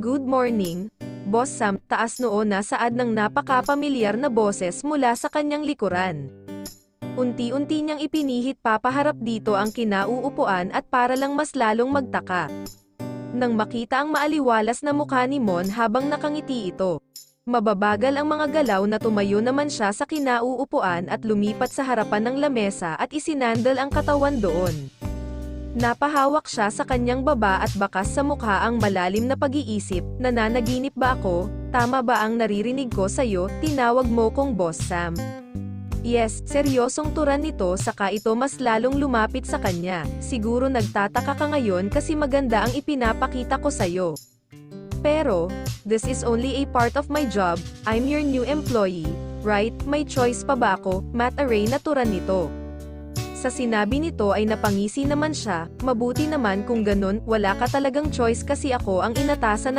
Good morning, Boss Sam. Taas noo na saad ng napaka-pamilyar na boses mula sa kanyang likuran. Unti-unti niyang ipinihit papaharap dito ang kinauupuan at para lang mas lalong magtaka. Nang makita ang maaliwalas na mukha ni Mon habang nakangiti ito. Mababagal ang mga galaw na tumayo naman siya sa kinauupuan at lumipat sa harapan ng lamesa at isinandal ang katawan doon. Napahawak siya sa kanyang baba at bakas sa mukha ang malalim na pag-iisip. Nananaginip ba ako? Tama ba ang naririnig ko sa'yo? Tinawag mo kong Boss Sam. Yes, seryosong turan nito saka ito mas lalong lumapit sa kanya. Siguro nagtataka ka ngayon kasi maganda ang ipinapakita ko sa'yo. Pero, this is only a part of my job. I'm your new employee, right? May choice pa ba ako? Matt Array na turan nito. Sa sinabi nito ay napangisi naman siya. Mabuti naman kung ganun, wala ka talagang choice kasi ako ang inatasan ng